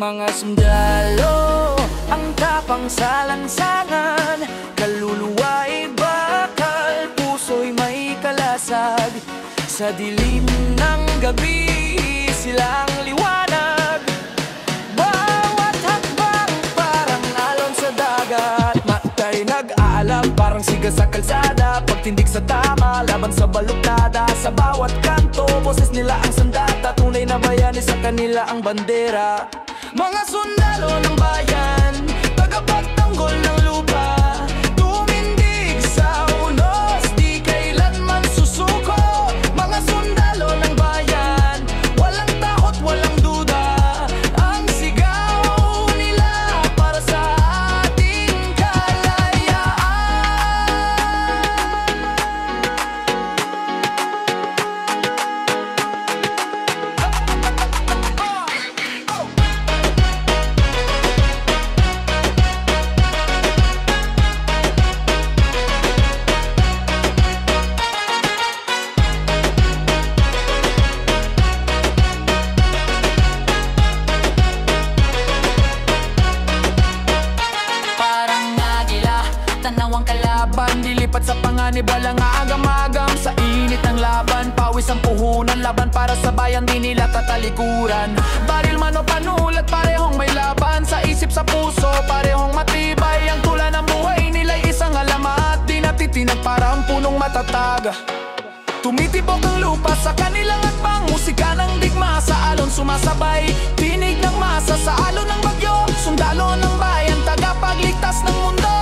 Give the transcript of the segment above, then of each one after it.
Mga sundalo, ang tapang sa lansangan, kaluluwa'y bakal, puso'y may kalasag. Sa dilim ng gabi, silang liwanag. Bawat hakbang parang alon sa dagat, matay nag-aalab parang siga sa kalsada. Pagtindig sa tama, laban sa baluktada. Sa bawat kanto, boses nila ang sandata. Tunay na bayani, sa kanila ang bandera. Mga sundalo ng bayan, tagapagtanggol ng lupa, tumindig sa unos, di kailanman susuko. Mga sundalo ng bayan, walang takot, walang duda. Ang sigaw nila para sa ating kalayaan. Tanawang kalaban, dilipat sa panganib, walang agam-agam. Sa init ng laban, pawis ang puhunan. Laban para sa bayan, di nila tatalikuran. Baril man o panulat, parehong may laban. Sa isip, sa puso, parehong matibay. Ang tula ng buhay nila'y isang alamat, di natitinag para ang punong matatag. Tumitibok ang lupa sa kanilang hakbang, musika ng digma sa alon sumasabay. Tinig ng masa sa alon ng bagyo, sundalo ng bayan, tagapagligtas ng mundo.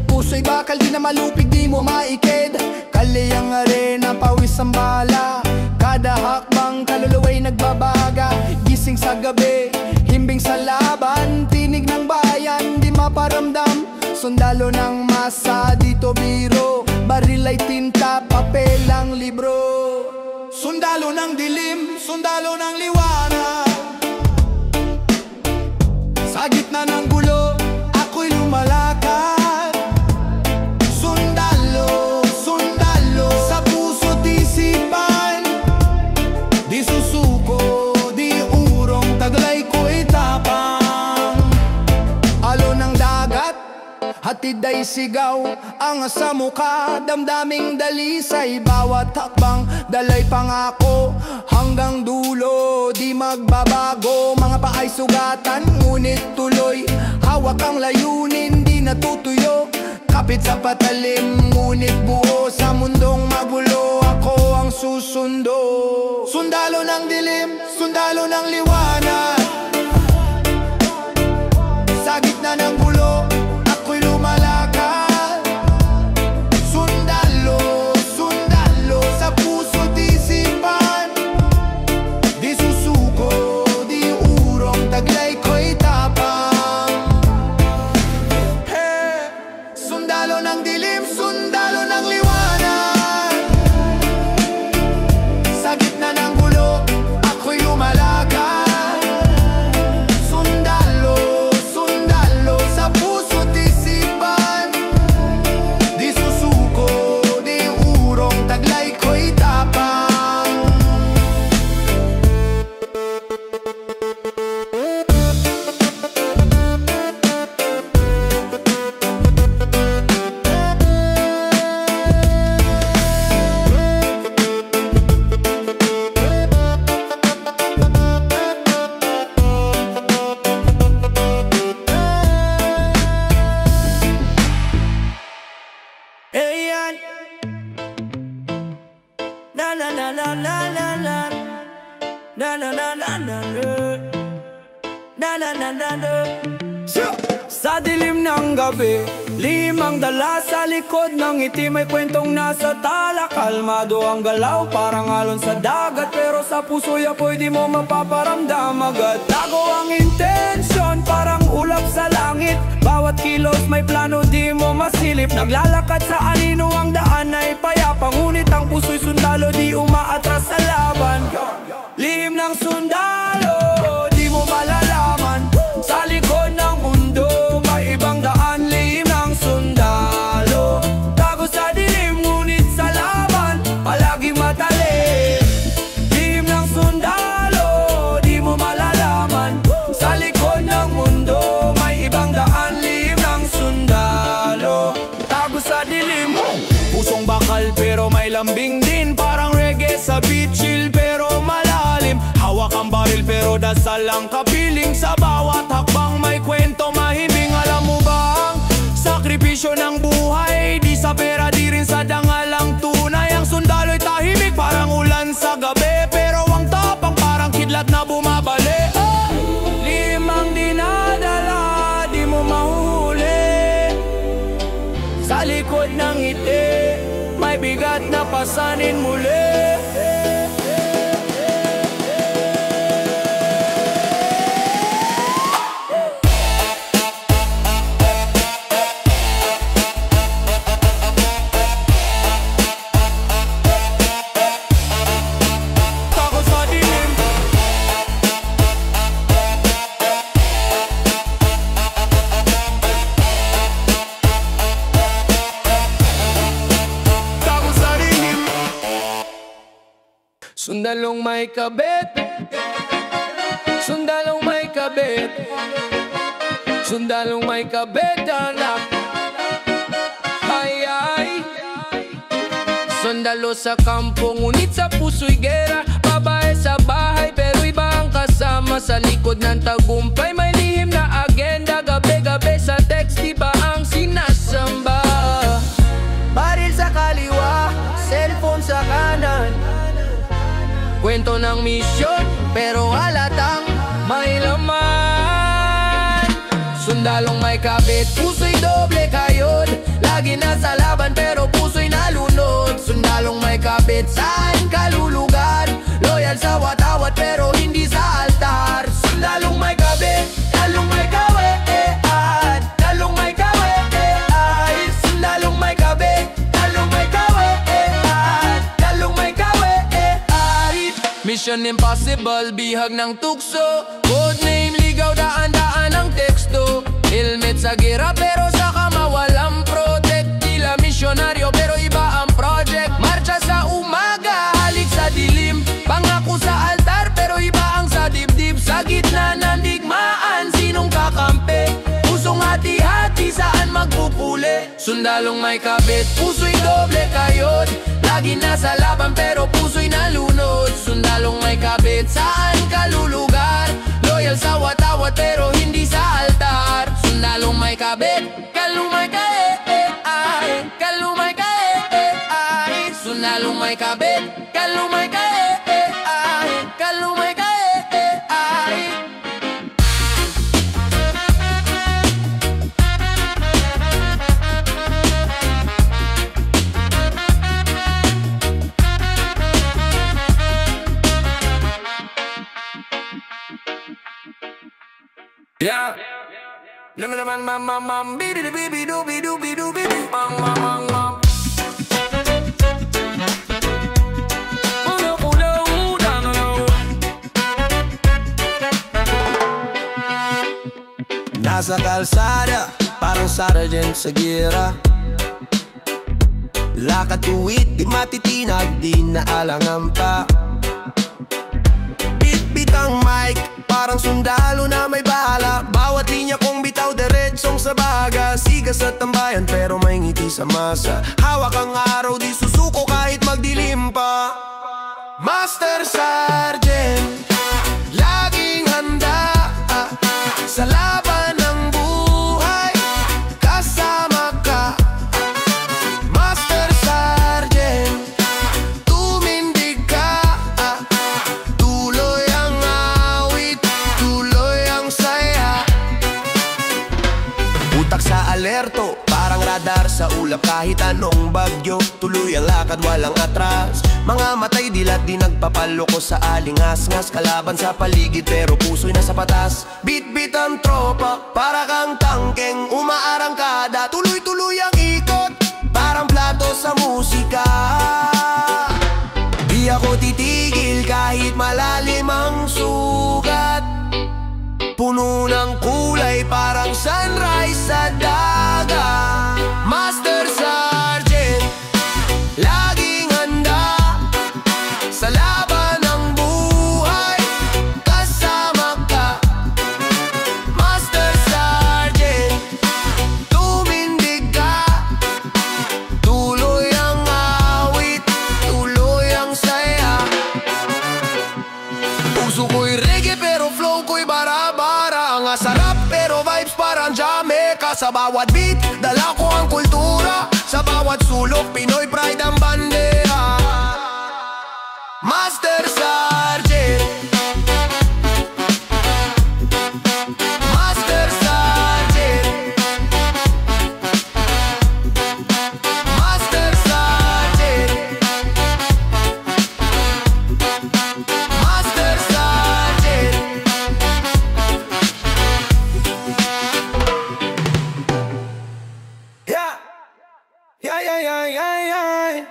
Puso'y bakal, di na malupig, di mo maikid. Kaliyang arena, pawis ang bala. Kada hakbang, kaluluwa'y nagbabaga. Gising sa gabi, himbing sa laban. Tinig ng bayan, di maparamdam. Sundalo ng masa, dito biro. Baril ay tinta, papel ang libro. Sundalo ng dilim, sundalo ng liwanag. Sa gitna ng gulo, ako'y lumalakad. Hatid ay sigaw, angas sa mukha, damdaming dalisay. Bawat hakbang, dalay pangako, hanggang dulo, di magbabago. Mga paay sugatan, ngunit tuloy. Hawak ang layunin, di natutuyo. Kapit sa patalim, ngunit buo. Sa mundong magulo, ako ang susundo. Sundalo ng dilim, sundalo ng liwanag. Sa gitna ng gulo, ako'y lumalakad. Sundalo, sundalo, sa puso't isipan. Di susuko, di urong, taglay ko'y tapang. Hey, sundalo ng dilim, sundalo ng liwanag. Sa gitna ng gulo, ako'y lumalakad. Sundalo, sundalo, sa na na na na na na na na na na na na na na. Sa dilim ng gabi, limang dala sa likod ng ngiti. May kwentong nasa tala, kalmado ang galaw, parang alon sa dagat. Pero sa puso'y apoy di mo mapaparamdam agad. Tago ang intensyon, parang ulap sa langit. Bawat kilos may plano di mo masilip. Naglalakad sa anino ang daan ay payapa, ngunit ang puso'y sundalo di umaatras sa laban. Lihim ng sundalo, di mo malalaman. Sa likod ng mundo may ibang daan. Lihim ng sundalo, tago sa dilim ngunit sa laban palagi matalim. Lihim ng sundalo, di mo malalaman. Sa likod ng mundo may ibang daan. Lihim ng sundalo, tago sa dilim. Pusong bakal pero may lambing din, parang reggae sa beat. Chill pero malalim, hawak ang baril pero dasal ang kapiling. Sa bawat hakbang may kwento mahimbing. Alam mo ba ang sakripisyo ng buhay? Di sa pera, di rin sa dangal ang tunay. Ang sundalo'y tahimik parang ulan sa gabi, pero ang tapang parang kidlat na bumabali. Limang dinadala, di mo mahuli. Sa likod ng ngiti may bigat na pasanin muli. Sundalong may kabit, sundalong may kabit, sundalong may kabit, anak. Ay ay. Sundalo sa kampo, ngunit sa puso'y gera. Babae sa bahay, pero iba ang kasama. Sa likod ng tagumpay, may lihim na agenda. Gabi-gabi sa text, iba ang sinasamba. Baril sa kaliwa, cellphone sa kanan. Kwento ng misyon, pero halatang may laman. Sundalong may kabit, puso'y doble kayod. Lagi nasa laban, pero puso'y nalunod. Sundalong may kabit, saan kalulugar? Loyal sa watawat, pero hindi sa altar. Sundalong may kabit, talong may kawean. Talong may kawean. Sundalong may kabit, talong may kawean. Talong may kawean. Mission impossible, bihag ng tukso. Codename, ligaw, daan-daan ang teksto. Helmet sa gira pero sa kama walang protect. Tila misyonaryo pero iba ang project. Marcha sa umaga, halik sa dilim. Pangako sa altar pero iba ang sa dibdib. Sa gitna ng digmaan, sinong kakampi? Pusong hati-hati, saan magpupuli? Sundalong may kabit, puso'y doble kayod. Lagi nasa laban pero puso'y nalunod. Sundalong may kabit, saan kalulugar? Loyal sa watawat pero hindi sa altar. Sundalong may kabit, kalumay kae ay. Kalumay kae ay. Sundalong may kabit, kalumay kae ay. Kalumay kae ay. Yeah. Naman mam bidi bidi dubi dubi dubi mam. Nasa kalsada, parang sergeant sa gira. Lakad tuwid, di matitinag, di naalangan pa. Bit-bit ang mic, parang sundalo na may bala. Bawat linya kong bitaw, diretsong sa baga. Siga sa tambayan, pero may ngiti sa masa. Hawak ang araw, di susuko kahit magdilim pa. Master Sergeant, laging handa sa laban ng buhay, kasama ka. Master Sergeant, tumindig ka ulap kahit anong bagyo. Tuloy ang lakad, walang atras. Mga matay dilat di nagpapaloko sa alingas-ngas. Kalaban sa paligid pero puso'y nasa patas. Bit-bit ang tropa, para kang tangkeng umaarangkada. Tuloy-tuloy ang ikot, parang plato sa musika. Di ako titigil kahit malalim ang sugat. Puno ng kulay parang sunrise sa dagat. Master Sergeant, laging handa sa laban ng buhay, kasama ka. Master Sergeant, tumindig ka. Tuloy ang awit, tuloy ang saya. Puso ko'y reggae pero flow ko'y bara-bara. Ang sarap pero vibes parang Jamaica. Sa bawat beat, dala ko ang kultura. Sa bawat sulok, Pinoy pride ang bandera. Master Sergeant, Master Sergeant, Master Sergeant, Master Sergeant. Yeah, yeah, yeah, yeah, yeah, yeah.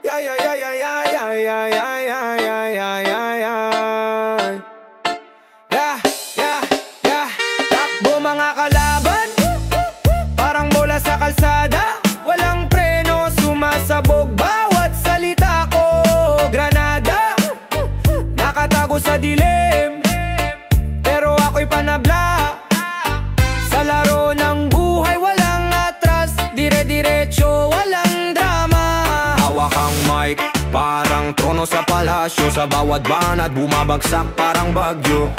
Yeah, yeah, yeah, yeah, yeah, yeah, yeah, yeah, yeah, yeah, yeah, yeah, yeah. Yeah, yeah, yeah. Takbo mga kalaban, parang bola sa kalsada. Walang preno, sumasabog bawat salita ko. Granada, nakatago sa dilim, pero ako'y panabla. Sa laro ng buhay, walang atras. Dire-diretso, walang drama. Hawak ang mic, parang trono sa palasyo. Sa bawat banat, bumabagsak parang bagyo.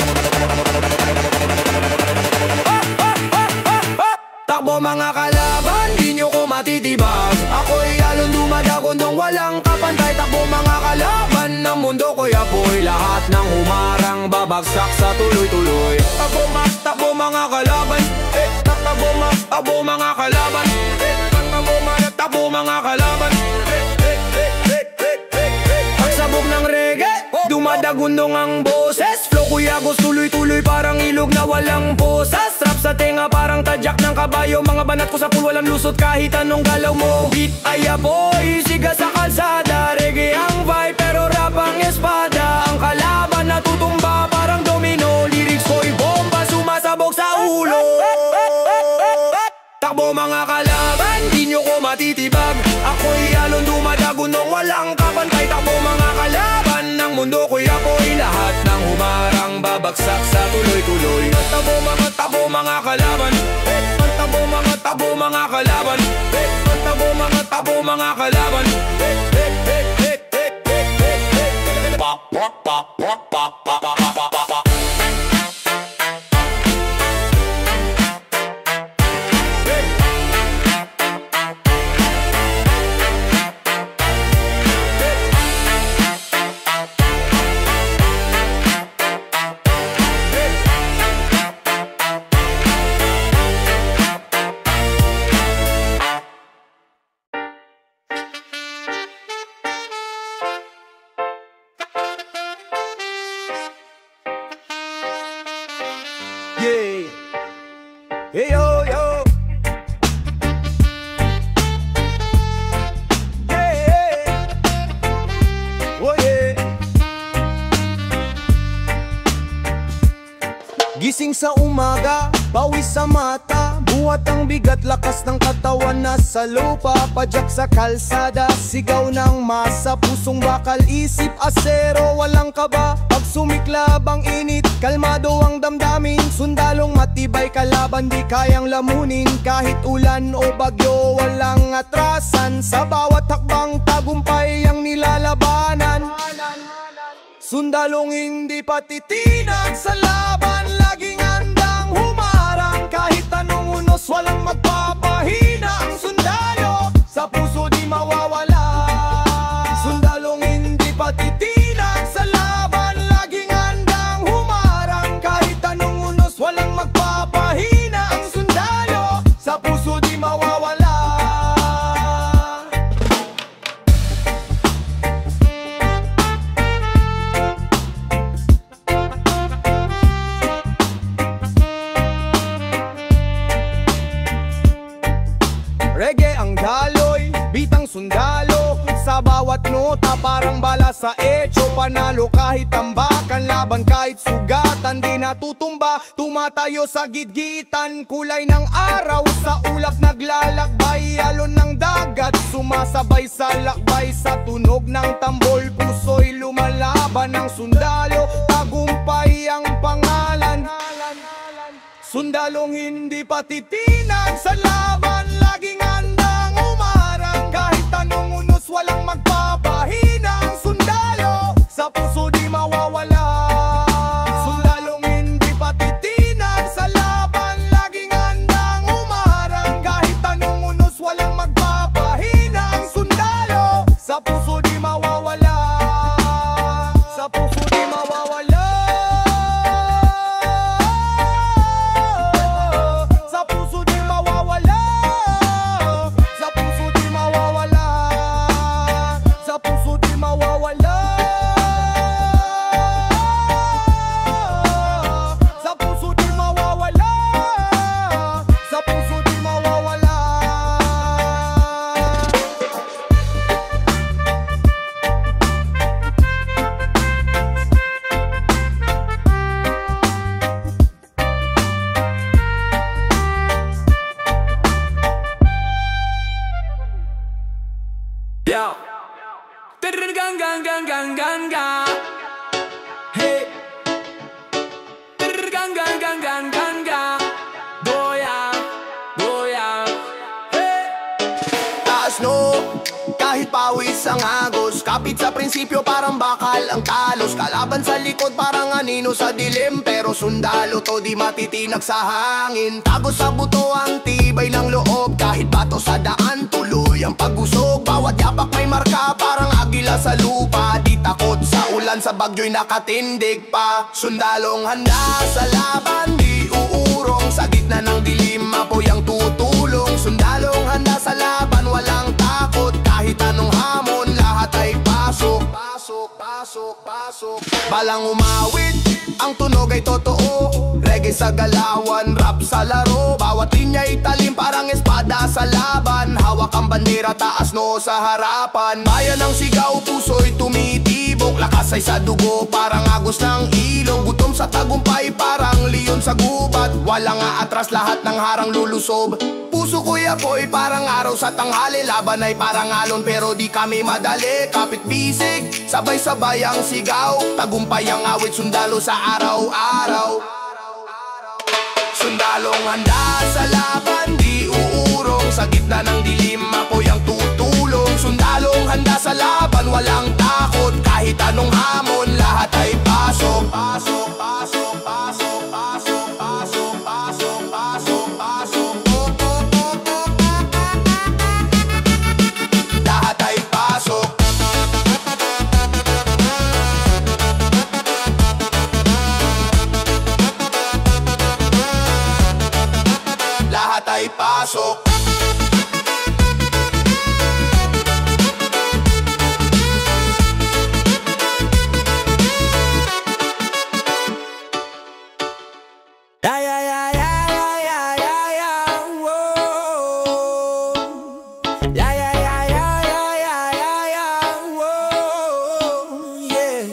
Takbo mga kalaban, di nyo ko matitibag. Ako'y alon dumadagondong walang kapantay. Takbo mga kalaban, ng mundo ko'y apoy. Lahat ng humarang babagsak sa tuloy-tuloy. Takbo mga kalaban, takbo mga kalaban, takbo mga kalaban. Pagsabog ng reggae, dumadagundong ang boses. Flow ko'y agos, tuloy-tuloy parang ilog na walang posas. Rap sa tenga parang tadyak ng kabayo. Mga banat ko sa pool, walang lusot kahit anong galaw mo. Beat ay apoy, siga sa kalsada. Reggae ang vibe pero rap ang espada. Ang kalaban natutumba parang domino. Lyrics ko'y bomba, sumasabog sa ulo. Takbo mga kalaban, di nyo ko matitibag. Ako'y alon dumadagundong walang kapantay. Takbo mga kalaban, ng mundo ko'y apoy. Lahat ng humarang babagsak sa tuloy-tuloy. Takbo mga kalaban, takbo mga kalaban, takbo mga kalaban. Yeah, hey yo yo, yeah, oh yeah. Gising sa umaga, pawis sa mata. Buhat ang bigat, lakas ng katawan nasa lupa. Padyak sa kalsada, sigaw ng masa. Pusong bakal, isip asero, walang kaba. Pag sumiklab ang init, kalmado ang damdamin. Sundalong matibay, kalaban di kayang lamunin. Kahit ulan o bagyo, walang atrasan. Sa bawat hakbang, tagumpay ang nilalabanan. Sundalong hindi patitinag sa laban, laging handang humarang. Kahit anong unos, walang magpapahina. Ang sundalo, sa puso di mawawala. Sundalong hindi patitinag sa laban, laging handang humarang. Kahit anong unos, walang magpapahina. Ang sundalo, sa puso di mawawala. sa bawat nota, parang bala sa etso. Panalo kahit tambakan, laban kahit sugatan, di natutumba, tumatayo sa gitgitan. Kulay ng araw sa ulap naglalakbay, alon ng dagat sumasabay sa lakbay. Sa tunog ng tambol, puso'y lumalaban ng sundalo, tagumpay ang pangalan. Sundalong hindi patitinag sa laban, laging handang umarang. Kahit anong unos, walang magpapahinang. Sundalo, sa puso di mawawala. Sundalong hindi patitinag sa laban, laging handang umarang. Kahit anong unos, walang magpapahinang. Sundalo, sa puso di mawawala. Sa puso di mawawala. Yo, gang gang gang gang gang gang. Hey, gang gang gang gang gang gang. Goyang, goyang. Hey. Taas no, kahit pawis ang agos, kapit sa prinsipyo parang bakal ang talos. Kalaban sa likod parang anino sa dilim, pero sundalo to di matitinag sa hangin. Tago sa buto ang tibay ng loob, kahit bato sa daan tuloy ang pag-usog. Bawat yapak may marka parang agila sa lupa, di takot sa ulan, sa bagyo'y nakatindig pa. Sundalong handa sa laban, di uurong, sa gitna ng dilim apoy ang tutulong. Sundalong handa sa laban, walang takot, kahit anong hamon, lahat ay pasok. Pasok, pasok, pasok. Balang umawit, ang tunog ay totoo. Reggae sa galawan, rap sa laro. Bawat linya'y talim parang espada sa laban. Hawak ang bandera, taas no sa harapan. Bayan ng sigaw, puso'y tumitibok. Lakas ay sa dugo, parang agos ng ilong. Gutom sa tagumpay, parang leon sa gubat. Walang aatras, lahat ng harang lulusob. Puso ko'y apoy, parang araw sa tanghali. Laban ay parang alon, pero di kami madali. Kapit bisig, sabay-sabay ang sigaw. Tagumpay ang awit, sundalo sa araw-araw. Sundalong handa sa laban, di uurong, sa gitna ng dilim apoy ang tutulong. Sundalong handa sa laban, walang takot, kahit anong hamon, lahat ay pasok. Pasok, pasok, pasok, pasok, pasok, pasok, pasok, pasok. Lahat ay pasok. Lahat ay pasok. Yeah, yeah, yeah, yeah, yeah, yeah, yeah, whoa. Yeah, yeah, yeah, yeah, yeah, yeah, yeah, yeah, whoa. Yeah.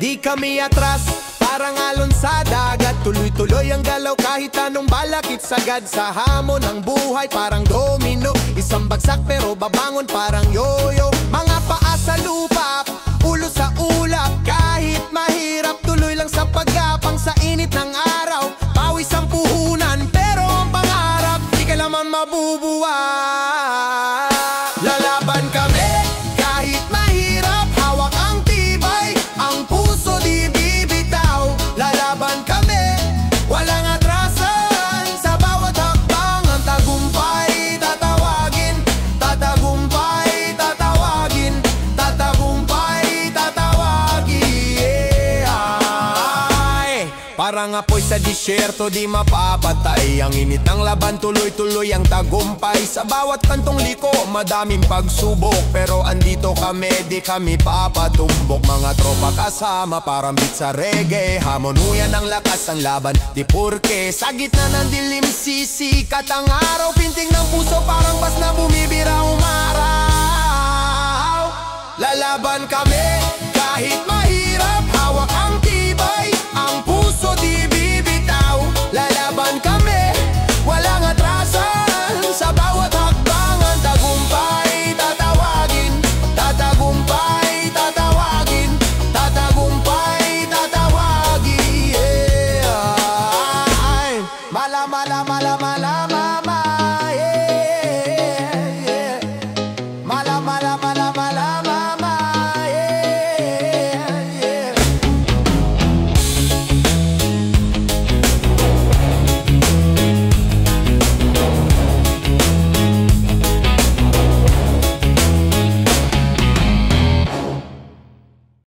Di kami atras, parang alon sa dagat. Tuloy-tuloy ang galaw kahit anong balakid. Sagad sa hamon ng buhay parang domino. Isang bagsak pero babangon parang yoyo. Mga paa sa lupa, ulo sa ulap. Kahit mahirap, tuloy lang sa paggapang. Sa init ng araw, pawis ang puhunan, pero ang pangarap di kailanman mabubuhay. Lalaban kami kahit mahirap, hawak ang tibay, ang puso di bibitaw. Lalaban kami, walang atrasan, sa bawat hakbang ang tagumpay tatawagin. Tatagumpay tatawagin, tatagumpay tatawagin. Ay, parang apoy sa disyerto, di mapapatay. Ang init ng laban, tuloy-tuloy ang tagumpay. Sa bawat kantong liko, madaming pagsubok, pero andito kami, di kami papatumbok. Mga tropa kasama, parang beat sa reggae. Hamonuyan ang lakas ng laban, di purke. Sa gitna ng dilim, sisikat ang araw. Pinting ng puso, parang bas na bumibira umaraw. Lalaban kami kahit